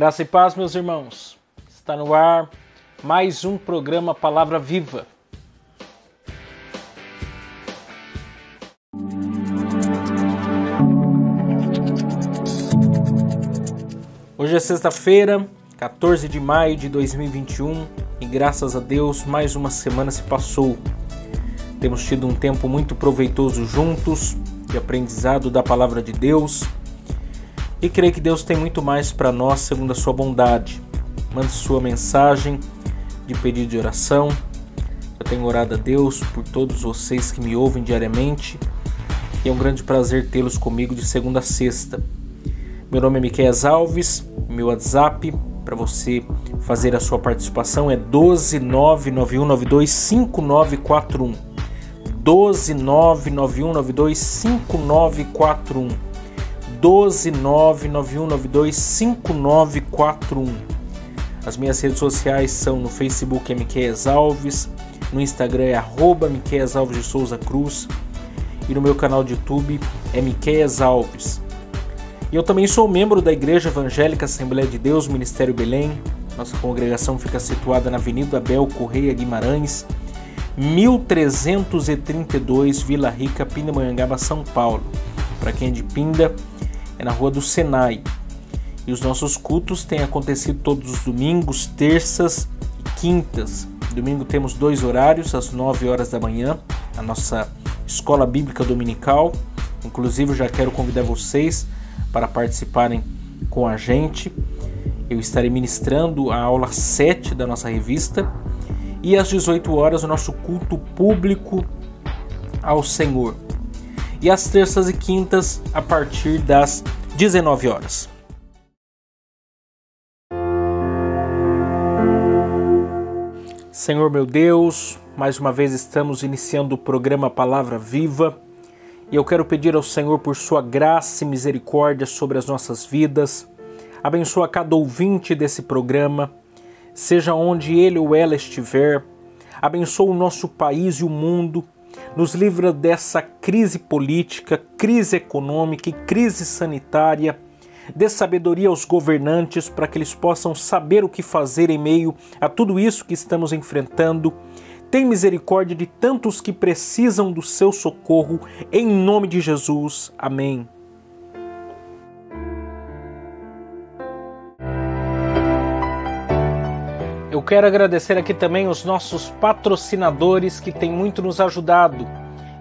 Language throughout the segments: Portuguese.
Graça e paz, meus irmãos. Está no ar mais um programa Palavra Viva. Hoje é sexta-feira, 14 de maio de 2021 e graças a Deus mais uma semana se passou. Temos tido um tempo muito proveitoso juntos, de aprendizado da Palavra de Deus. E creio que Deus tem muito mais para nós segundo a sua bondade. Mande sua mensagem de pedido de oração. Eu tenho orado a Deus por todos vocês que me ouvem diariamente. E é um grande prazer tê-los comigo de segunda a sexta. Meu nome é Miqueias Alves. Meu WhatsApp para você fazer a sua participação é 12991925941. 12991925941. 12991925941. As minhas redes sociais são no Facebook é Miqueias Alves, no Instagram é @Miqueias Alves de Souza Cruz e no meu canal de YouTube é Miqueias Alves. E eu também sou membro da Igreja Evangélica Assembleia de Deus, Ministério Belém. Nossa congregação fica situada na Avenida Abel Correia Guimarães, 1332, Vila Rica, Pindamonhangaba, São Paulo. Para quem é de Pinda, é na Rua do Senai. E os nossos cultos têm acontecido todos os domingos, terças e quintas. Domingo temos 2 horários, às 9 horas da manhã, a nossa Escola Bíblica Dominical. Inclusive, eu já quero convidar vocês para participarem com a gente. Eu estarei ministrando a aula 7 da nossa revista. E às 18 horas, o nosso culto público ao Senhor. E às terças e quintas, a partir das 19 horas. Senhor meu Deus, mais uma vez estamos iniciando o programa Palavra Viva. E eu quero pedir ao Senhor por sua graça e misericórdia sobre as nossas vidas. Abençoa cada ouvinte desse programa, seja onde ele ou ela estiver. Abençoa o nosso país e o mundo. Nos livra dessa crise política, crise econômica e crise sanitária. Dê sabedoria aos governantes para que eles possam saber o que fazer em meio a tudo isso que estamos enfrentando. Tem misericórdia de tantos que precisam do seu socorro, em nome de Jesus. Amém. Eu quero agradecer aqui também os nossos patrocinadores que têm muito nos ajudado.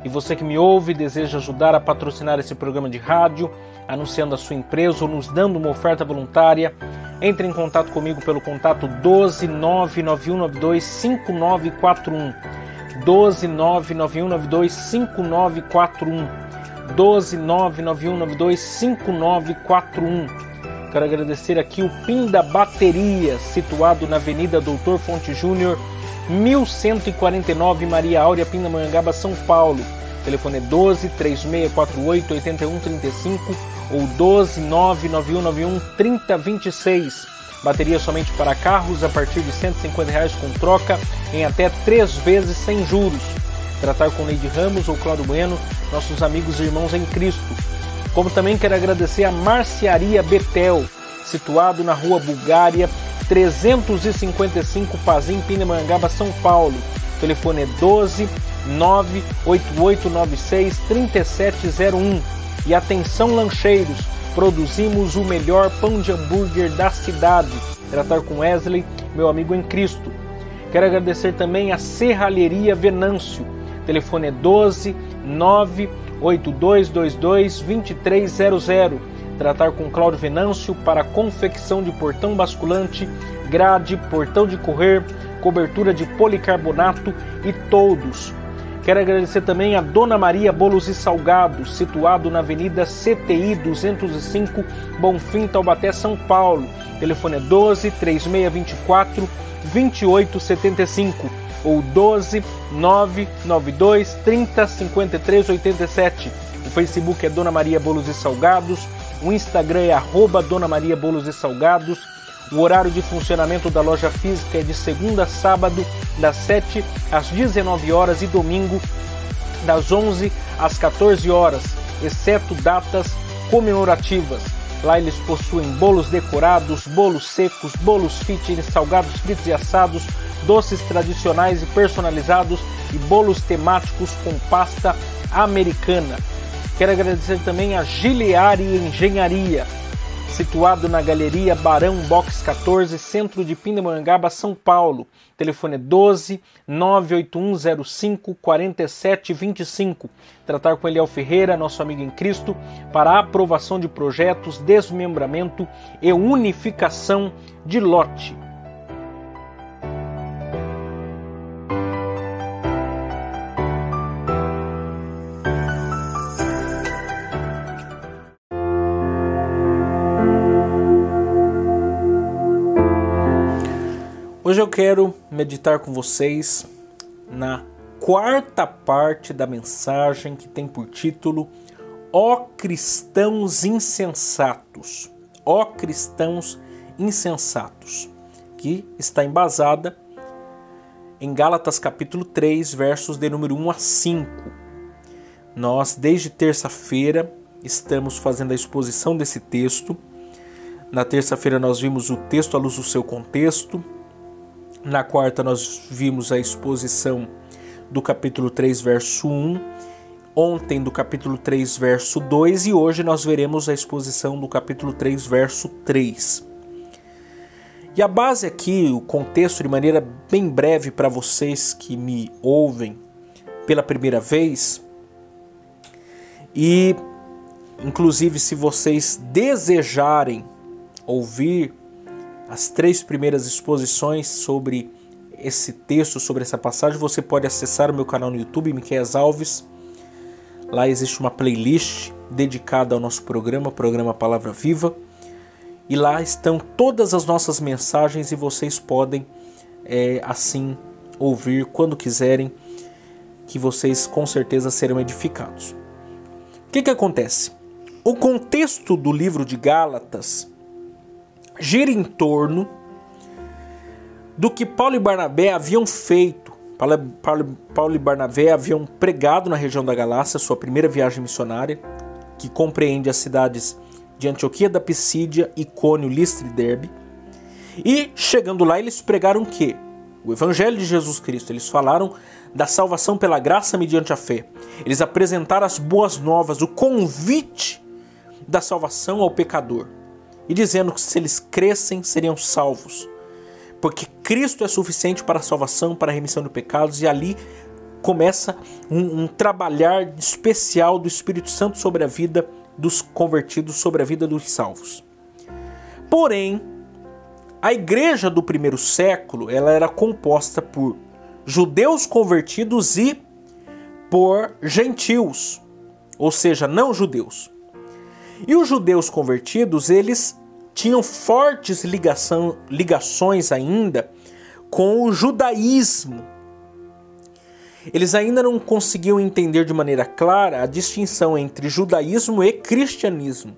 E você que me ouve e deseja ajudar a patrocinar esse programa de rádio, anunciando a sua empresa ou nos dando uma oferta voluntária, entre em contato comigo pelo contato 12991925941. 12991925941. 12991925941. Quero agradecer aqui o Pinda Bateria, situado na Avenida Doutor Fonte Júnior, 1149, Maria Áurea, Pindamonhangaba, São Paulo. O telefone é 12-3648-8135 ou 12-99191-3026. Bateria somente para carros a partir de R$ 150 com troca em até 3 vezes sem juros. Tratar com Neide Ramos ou Cláudio Bueno, nossos amigos e irmãos em Cristo. Como também quero agradecer a Marcearia Betel, situado na Rua Bulgária, 355, Pazim, Pindamonhangaba, São Paulo. O telefone é 12-98896-3701. E atenção lancheiros, produzimos o melhor pão de hambúrguer da cidade. Tratar com Wesley, meu amigo em Cristo. Quero agradecer também a Serralheria Venâncio. O telefone é 12-98222-2300. Tratar com Cláudio Venâncio para confecção de portão basculante, grade, portão de correr, cobertura de policarbonato e toldos. Quero agradecer também a Dona Maria Bolos e Salgados, situado na Avenida CTI 205, Bonfim, Taubaté, São Paulo. O telefone é 12-3624-2875 ou 12-992-305387. O Facebook é Dona Maria Bolos e Salgados. O Instagram é @Dona Maria Bolos e Salgados. O horário de funcionamento da loja física é de segunda a sábado, das 7 às 19 horas e domingo, das 11 às 14 horas, exceto datas comemorativas. Lá eles possuem bolos decorados, bolos secos, bolos fitness, salgados fritos e assados, doces tradicionais e personalizados e bolos temáticos com pasta americana. Quero agradecer também a Giliari Engenharia, situado na Galeria Barão Box 14, centro de Pindamonhangaba, São Paulo. Telefone é 12 98105 4725. Tratar com Eliel Ferreira, nosso amigo em Cristo, para a aprovação de projetos, desmembramento e unificação de lote. Hoje eu quero meditar com vocês na quarta parte da mensagem que tem por título Ó cristãos insensatos. Ó cristãos insensatos, que está embasada em Gálatas capítulo 3, versos de número 1 a 5. Nós, desde terça-feira, estamos fazendo a exposição desse texto. Na terça-feira nós vimos o texto à luz do seu contexto. Na quarta nós vimos a exposição do capítulo 3, verso 1, ontem do capítulo 3, verso 2 e hoje nós veremos a exposição do capítulo 3, verso 3. E a base aqui, o contexto de maneira bem breve para vocês que me ouvem pela primeira vez, e inclusive se vocês desejarem ouvir as 3 primeiras exposições sobre esse texto, sobre essa passagem, você pode acessar o meu canal no YouTube, Miqueias Alves. Lá existe uma playlist dedicada ao nosso programa Palavra Viva. E lá estão todas as nossas mensagens e vocês podem assim ouvir quando quiserem, que vocês com certeza serão edificados. O que acontece? O contexto do livro de Gálatas gira em torno do que Paulo e Barnabé haviam feito. Paulo e Barnabé haviam pregado na região da Galácia, sua primeira viagem missionária, que compreende as cidades de Antioquia da Pisídia, Icônio, Listra e Derbe. E chegando lá eles pregaram o quê? O Evangelho de Jesus Cristo. Eles falaram da salvação pela graça mediante a fé. Eles apresentaram as boas novas, o convite da salvação ao pecador. E dizendo que se eles crescem, seriam salvos. Porque Cristo é suficiente para a salvação, para a remissão de pecados. E ali começa um trabalhar especial do Espírito Santo sobre a vida dos convertidos, sobre a vida dos salvos. Porém, a igreja do primeiro século ela era composta por judeus convertidos e por gentios, ou seja, não judeus. E os judeus convertidos, eles tinham fortes ligações ainda com o judaísmo. Eles ainda não conseguiam entender de maneira clara a distinção entre judaísmo e cristianismo.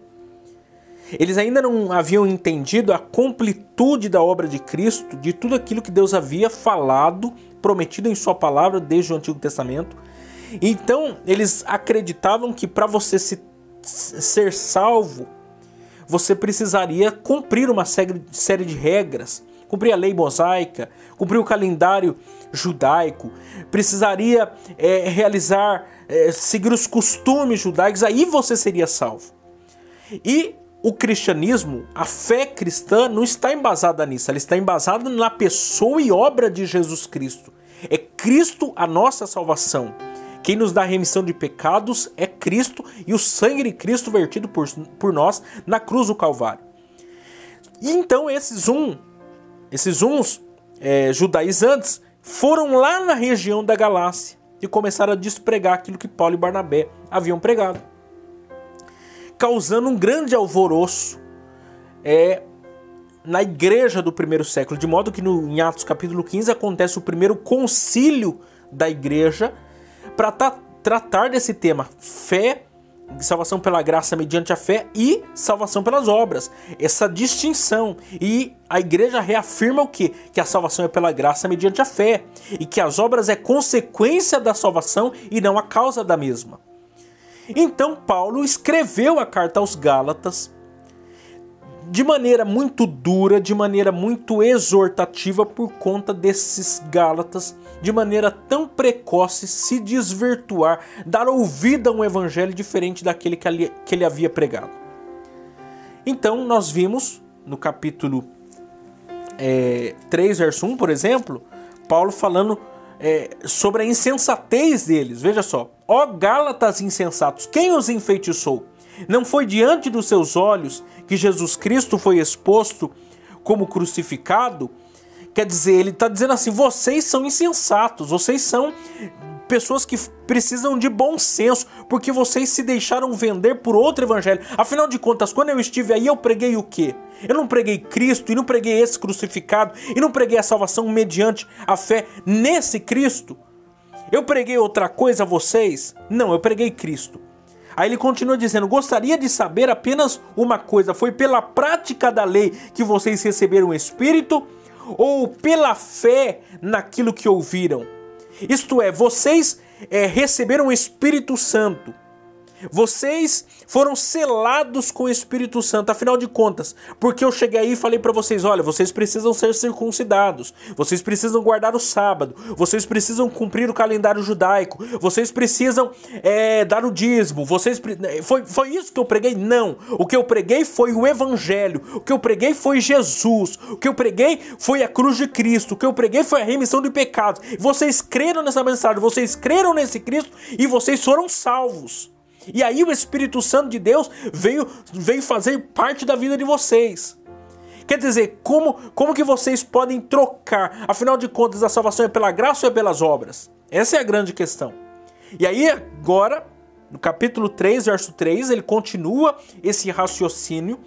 Eles ainda não haviam entendido a completude da obra de Cristo, de tudo aquilo que Deus havia falado, prometido em sua palavra desde o Antigo Testamento. Então, eles acreditavam que para você ser salvo, você precisaria cumprir uma série de regras, cumprir a lei mosaica, cumprir o calendário judaico, precisaria seguir os costumes judaicos, aí você seria salvo. E o cristianismo, a fé cristã, não está embasada nisso, ela está embasada na pessoa e obra de Jesus Cristo. É Cristo a nossa salvação. Quem nos dá remissão de pecados é Cristo e o sangue de Cristo vertido por nós na cruz do Calvário. E então esses judaizantes foram lá na região da Galácia e começaram a despregar aquilo que Paulo e Barnabé haviam pregado, causando um grande alvoroço na igreja do primeiro século, de modo que em Atos capítulo 15 acontece o primeiro concílio da igreja para tratar desse tema, fé, salvação pela graça mediante a fé e salvação pelas obras, essa distinção. E a igreja reafirma o quê? Que a salvação é pela graça mediante a fé e que as obras é consequência da salvação e não a causa da mesma. Então Paulo escreveu a carta aos Gálatas de maneira muito dura, de maneira muito exortativa, por conta desses Gálatas, de maneira tão precoce, se desvirtuar, dar ouvida a um evangelho diferente daquele que ele havia pregado. Então nós vimos no capítulo 3, verso 1, por exemplo, Paulo falando sobre a insensatez deles. Veja só: ó Gálatas insensatos, quem os enfeitiçou? Não foi diante dos seus olhos que Jesus Cristo foi exposto como crucificado? Quer dizer, ele está dizendo assim: vocês são insensatos, vocês são pessoas que precisam de bom senso, porque vocês se deixaram vender por outro evangelho. Afinal de contas, quando eu estive aí, eu preguei o quê? Eu não preguei Cristo, e não preguei esse crucificado, e não preguei a salvação mediante a fé nesse Cristo. Eu preguei outra coisa a vocês? Não, eu preguei Cristo. Aí ele continua dizendo: gostaria de saber apenas uma coisa: foi pela prática da lei que vocês receberam o Espírito, ou pela fé naquilo que ouviram? Isto é, vocês receberam o Espírito Santo. Vocês foram selados com o Espírito Santo, afinal de contas, porque eu cheguei aí e falei para vocês: olha, vocês precisam ser circuncidados, vocês precisam guardar o sábado, vocês precisam cumprir o calendário judaico, vocês precisam dar o dízimo, foi isso que eu preguei? Não, o que eu preguei foi o Evangelho, o que eu preguei foi Jesus, o que eu preguei foi a cruz de Cristo, o que eu preguei foi a remissão de pecados. Vocês creram nessa mensagem, vocês creram nesse Cristo e vocês foram salvos. E aí o Espírito Santo de Deus veio fazer parte da vida de vocês. Quer dizer, como que vocês podem trocar? Afinal de contas, a salvação é pela graça ou é pelas obras? Essa é a grande questão. E aí agora, no capítulo 3, verso 3, ele continua esse raciocínio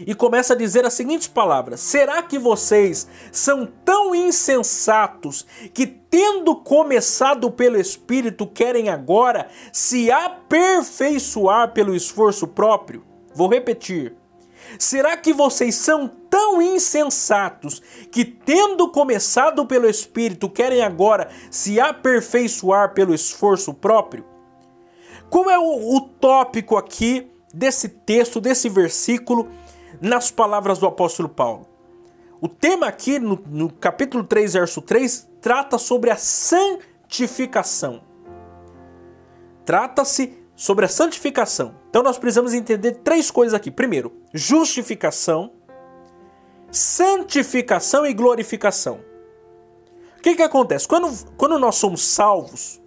e começa a dizer as seguintes palavras: será que vocês são tão insensatos que, tendo começado pelo Espírito, querem agora se aperfeiçoar pelo esforço próprio? Vou repetir. Será que vocês são tão insensatos que, tendo começado pelo Espírito, querem agora se aperfeiçoar pelo esforço próprio? Como é o tópico aqui desse texto, desse versículo, nas palavras do apóstolo Paulo? O tema aqui no capítulo 3, verso 3, trata sobre a santificação. Trata-se sobre a santificação. Então nós precisamos entender três coisas aqui. Primeiro, justificação, santificação e glorificação. O que acontece? Quando nós somos salvos,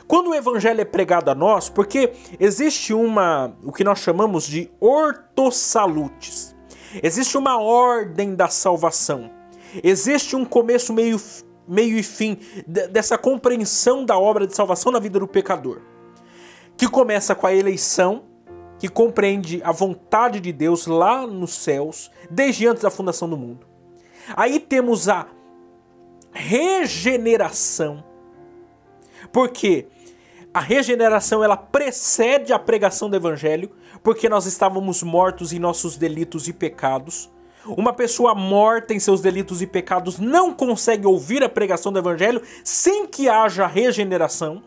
quando o evangelho é pregado a nós, porque existe o que nós chamamos de ortosalutes. Existe uma ordem da salvação. Existe um começo, meio e fim dessa compreensão da obra de salvação na vida do pecador. Que começa com a eleição, que compreende a vontade de Deus lá nos céus, desde antes da fundação do mundo. Aí temos a regeneração. Por quê? A regeneração, ela precede a pregação do evangelho, porque nós estávamos mortos em nossos delitos e pecados. Uma pessoa morta em seus delitos e pecados não consegue ouvir a pregação do evangelho sem que haja regeneração.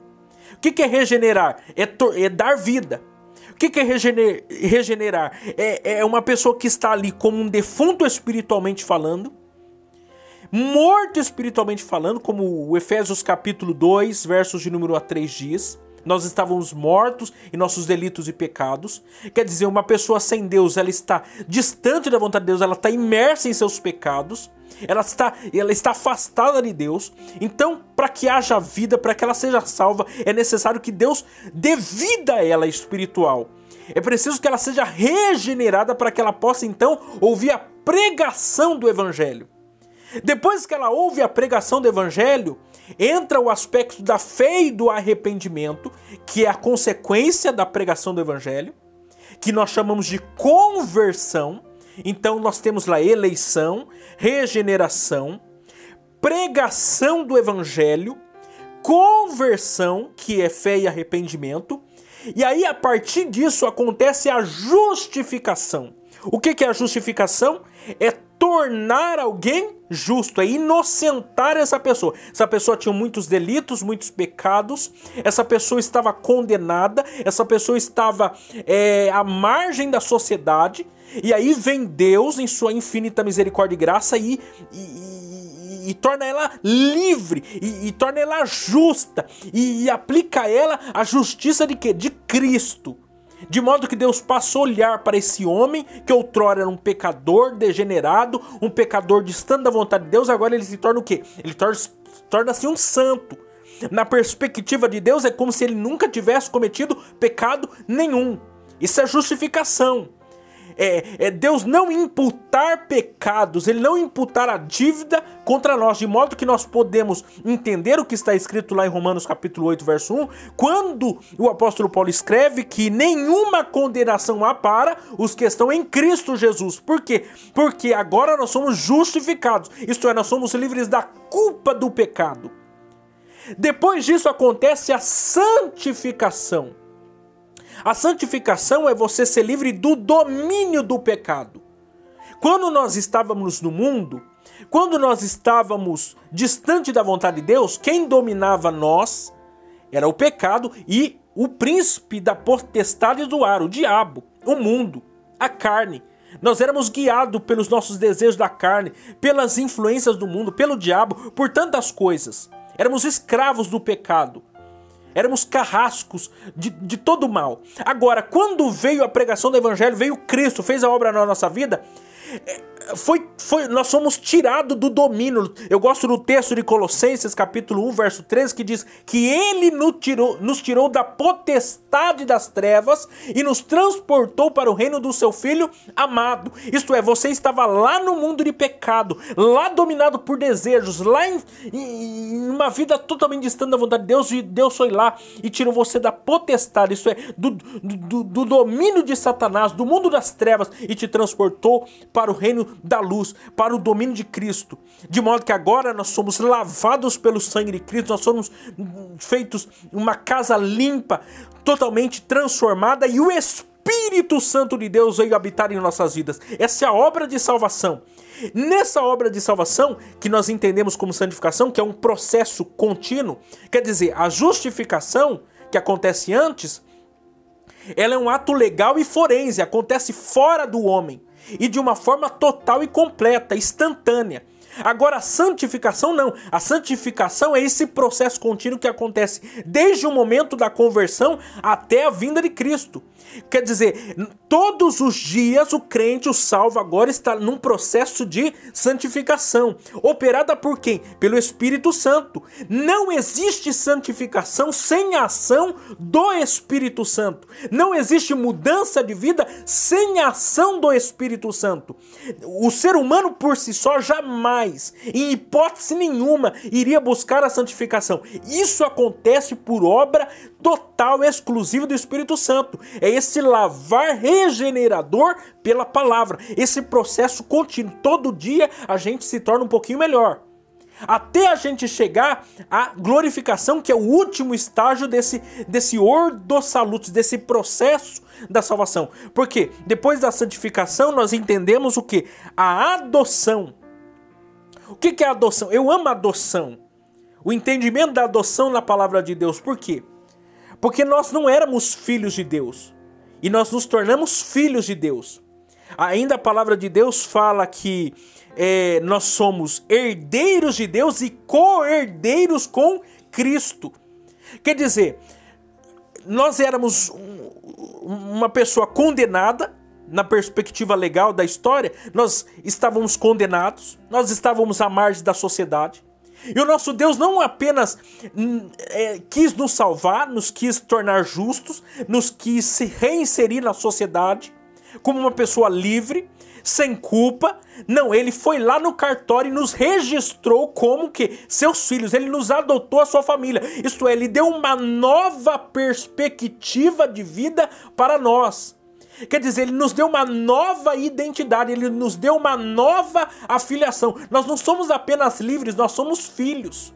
O que é regenerar? É dar vida. O que é regenerar? É uma pessoa que está ali como um defunto espiritualmente falando, morto espiritualmente falando, como o Efésios capítulo 2, versos de número a 3 diz. Nós estávamos mortos em nossos delitos e pecados. Quer dizer, uma pessoa sem Deus, ela está distante da vontade de Deus, ela está imersa em seus pecados, ela está afastada de Deus. Então, para que haja vida, para que ela seja salva, é necessário que Deus dê vida a ela espiritual. É preciso que ela seja regenerada para que ela possa, então, ouvir a pregação do evangelho. Depois que ela ouve a pregação do evangelho, entra o aspecto da fé e do arrependimento, que é a consequência da pregação do evangelho, que nós chamamos de conversão. Então nós temos lá eleição, regeneração, pregação do evangelho, conversão, que é fé e arrependimento, e aí a partir disso acontece a justificação. O que é a justificação? É tornar alguém justo, é inocentar essa pessoa. Essa pessoa tinha muitos delitos, muitos pecados, essa pessoa estava condenada, essa pessoa estava à margem da sociedade, e aí vem Deus em sua infinita misericórdia e graça e torna ela livre, e torna ela justa, e aplica a ela a justiça de quê? De Cristo. De modo que Deus passa a olhar para esse homem, que outrora era um pecador degenerado, um pecador distante da vontade de Deus, agora ele se torna o quê? Ele torna-se um santo. Na perspectiva de Deus é como se ele nunca tivesse cometido pecado nenhum. Isso é justificação. Deus não imputar pecados, ele não imputar a dívida contra nós, de modo que nós podemos entender o que está escrito lá em Romanos capítulo 8, verso 1, quando o apóstolo Paulo escreve que nenhuma condenação há para os que estão em Cristo Jesus. Por quê? Porque agora nós somos justificados, isto é, nós somos livres da culpa do pecado. Depois disso acontece a santificação. A santificação é você ser livre do domínio do pecado. Quando nós estávamos no mundo, quando nós estávamos distante da vontade de Deus, quem dominava nós era o pecado e o príncipe da potestade do ar, o diabo, o mundo, a carne. Nós éramos guiados pelos nossos desejos da carne, pelas influências do mundo, pelo diabo, por tantas coisas. Éramos escravos do pecado. Éramos carrascos de todo o mal. Agora, quando veio a pregação do Evangelho, veio Cristo, fez a obra na nossa vida, nós somos tirados do domínio. Eu gosto do texto de Colossenses, capítulo 1, verso 13, que diz que Ele nos tirou da potestade das trevas e nos transportou para o reino do seu Filho amado. Isto é, você estava lá no mundo de pecado, lá dominado por desejos, lá em uma vida totalmente distante da vontade de Deus, e Deus foi lá e tirou você da potestade, isto é, do domínio de Satanás, do mundo das trevas, e te transportou para o reino da luz, para o domínio de Cristo, de modo que agora nós somos lavados pelo sangue de Cristo, nós somos feitos uma casa limpa, totalmente transformada, e o Espírito Santo de Deus veio habitar em nossas vidas. Essa é a obra de salvação. Nessa obra de salvação, que nós entendemos como santificação, que é um processo contínuo, quer dizer, a justificação que acontece antes, ela é um ato legal e forense, acontece fora do homem, e de uma forma total e completa, instantânea. Agora a santificação não. A santificação é esse processo contínuo que acontece desde o momento da conversão até a vinda de Cristo. Quer dizer, todos os dias o crente, o salvo, agora está num processo de santificação. Operada por quem? Pelo Espírito Santo. Não existe santificação sem a ação do Espírito Santo. Não existe mudança de vida sem a ação do Espírito Santo. O ser humano por si só jamais, em hipótese nenhuma, iria buscar a santificação. Isso acontece por obra total e exclusiva do Espírito Santo. É esse lavar regenerador pela palavra. Esse processo contínuo. Todo dia a gente se torna um pouquinho melhor. Até a gente chegar à glorificação, que é o último estágio desse ordo salutis, desse processo da salvação. Porque depois da santificação nós entendemos o que? A adoção. O que é a adoção? Eu amo a adoção. O entendimento da adoção na palavra de Deus. Por quê? Porque nós não éramos filhos de Deus. E nós nos tornamos filhos de Deus. Ainda a palavra de Deus fala que nós somos herdeiros de Deus e co-herdeiros com Cristo. Quer dizer, nós éramos uma pessoa condenada, na perspectiva legal da história, nós estávamos condenados, nós estávamos à margem da sociedade. E o nosso Deus não apenas quis nos salvar, nos quis tornar justos, nos quis se reinserir na sociedade como uma pessoa livre, sem culpa. Não, ele foi lá no cartório e nos registrou como que seus filhos, ele nos adotou a sua família. Isto é, ele deu uma nova perspectiva de vida para nós. Quer dizer, ele nos deu uma nova identidade, ele nos deu uma nova afiliação. Nós não somos apenas livres, nós somos filhos.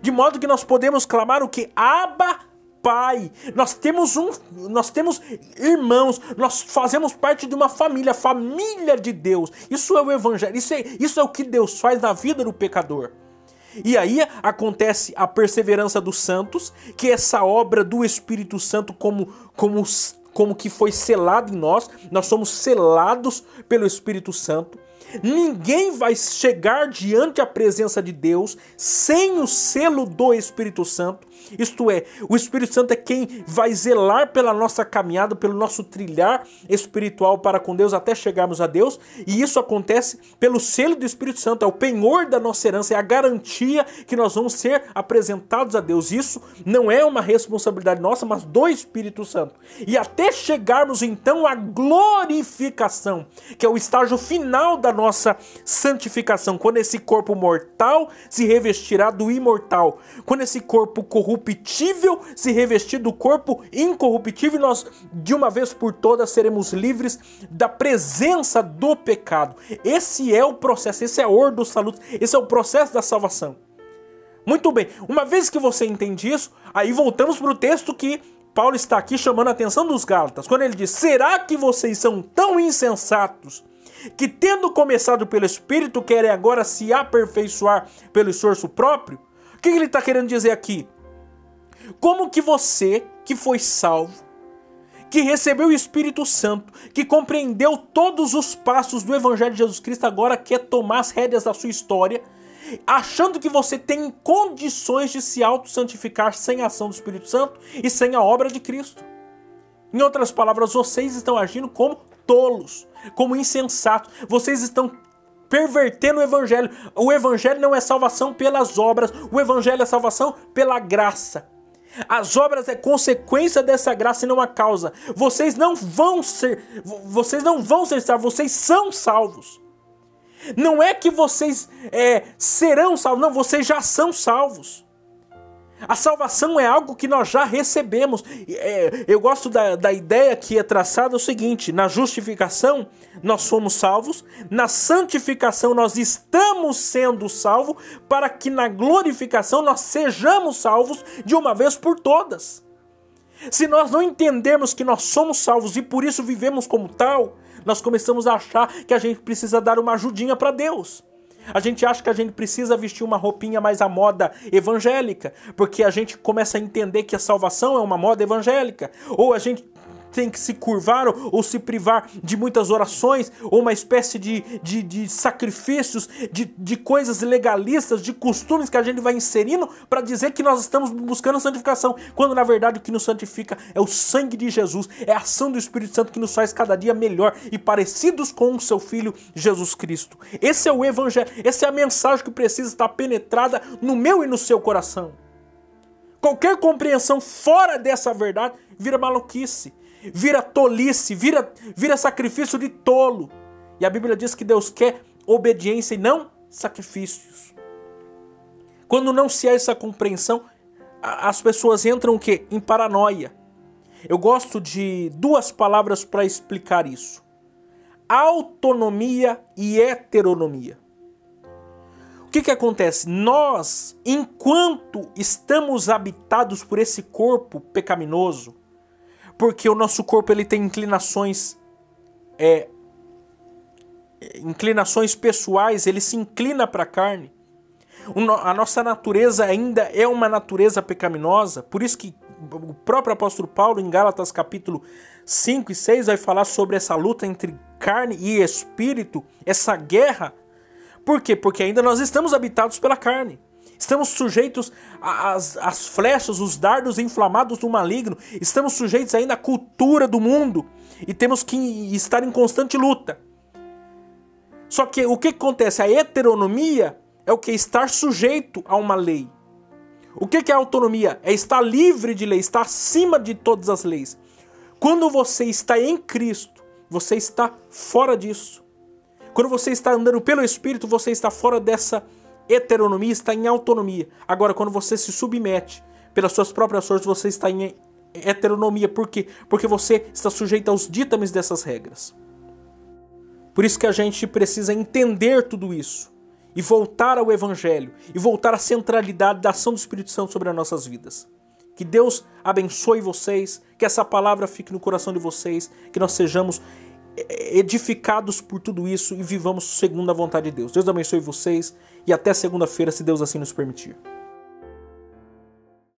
De modo que nós podemos clamar o que? Abba, pai, nós temos irmãos, nós fazemos parte de uma família, a família de Deus. Isso é o evangelho, isso é o que Deus faz na vida do pecador. E aí acontece a perseverança dos santos, que é essa obra do Espírito Santo como que foi selado em nós somos selados pelo Espírito Santo. Ninguém vai chegar diante da presença de Deus sem o selo do Espírito Santo. Isto é, o Espírito Santo é quem vai zelar pela nossa caminhada, pelo nosso trilhar espiritual para com Deus até chegarmos a Deus. E isso acontece pelo selo do Espírito Santo, é o penhor da nossa herança, é a garantia que nós vamos ser apresentados a Deus. Isso não é uma responsabilidade nossa, mas do Espírito Santo. E até chegarmos então à glorificação, que é o estágio final da nossa santificação, quando esse corpo mortal se revestirá do imortal, quando esse corpo corruptível se revestir do corpo incorruptível, nós de uma vez por todas seremos livres da presença do pecado. Esse é o processo, esse é o ordo salutis, esse é o processo da salvação. Muito bem, uma vez que você entende isso, aí voltamos para o texto que Paulo está aqui chamando a atenção dos Gálatas, quando ele diz: será que vocês são tão insensatos que, tendo começado pelo Espírito, querem agora se aperfeiçoar pelo esforço próprio? O que ele está querendo dizer aqui? Como que você, que foi salvo, que recebeu o Espírito Santo, que compreendeu todos os passos do Evangelho de Jesus Cristo, agora quer tomar as rédeas da sua história, achando que você tem condições de se auto-santificar sem a ação do Espírito Santo e sem a obra de Cristo? Em outras palavras, vocês estão agindo como tolos, como insensatos. Vocês estão pervertendo o Evangelho. O Evangelho não é salvação pelas obras, o Evangelho é salvação pela graça. As obras é consequência dessa graça e não a causa. Vocês não vão ser salvos, vocês são salvos. Não é que vocês serão salvos, não, vocês já são salvos. A salvação é algo que nós já recebemos. Eu gosto da ideia que é traçada o seguinte: na justificação nós somos salvos, na santificação nós estamos sendo salvos, para que na glorificação nós sejamos salvos de uma vez por todas. Se nós não entendermos que nós somos salvos e por isso vivemos como tal, nós começamos a achar que a gente precisa dar uma ajudinha para Deus. A gente acha que a gente precisa vestir uma roupinha mais à moda evangélica, porque a gente começa a entender que a salvação é uma moda evangélica. Ou a gente tem que se curvar ou se privar de muitas orações, ou uma espécie de sacrifícios, de coisas legalistas, de costumes que a gente vai inserindo para dizer que nós estamos buscando santificação, quando na verdade o que nos santifica é o sangue de Jesus, é a ação do Espírito Santo que nos faz cada dia melhor e parecidos com o seu Filho Jesus Cristo. Esse é o Evangelho, essa é a mensagem que precisa estar penetrada no meu e no seu coração. Qualquer compreensão fora dessa verdade vira maluquice, vira tolice, vira sacrifício de tolo. E a Bíblia diz que Deus quer obediência e não sacrifícios. Quando não se há essa compreensão, as pessoas entram o quê? Em paranoia. Eu gosto de duas palavras para explicar isso: autonomia e heteronomia. O que acontece? Nós, enquanto estamos habitados por esse corpo pecaminoso, porque o nosso corpo ele tem inclinações pessoais, ele se inclina para a carne. A nossa natureza ainda é uma natureza pecaminosa, por isso que o próprio apóstolo Paulo, em Gálatas capítulo 5 e 6, vai falar sobre essa luta entre carne e espírito, essa guerra. Por quê? Porque ainda nós estamos habitados pela carne. Estamos sujeitos às flechas, os dardos inflamados do maligno. Estamos sujeitos ainda à cultura do mundo. E temos que estar em constante luta. Só que o que acontece? A heteronomia é o que? Estar sujeito a uma lei. O que é a autonomia? É estar livre de lei, estar acima de todas as leis. Quando você está em Cristo, você está fora disso. Quando você está andando pelo Espírito, você está fora dessa heteronomia, está em autonomia. Agora, quando você se submete pelas suas próprias forças, você está em heteronomia. Por quê? Porque você está sujeito aos ditames dessas regras. Por isso que a gente precisa entender tudo isso e voltar ao Evangelho e voltar à centralidade da ação do Espírito Santo sobre as nossas vidas. Que Deus abençoe vocês, que essa palavra fique no coração de vocês, que nós sejamos edificados por tudo isso e vivamos segundo a vontade de Deus. Deus abençoe vocês e até segunda-feira, se Deus assim nos permitir.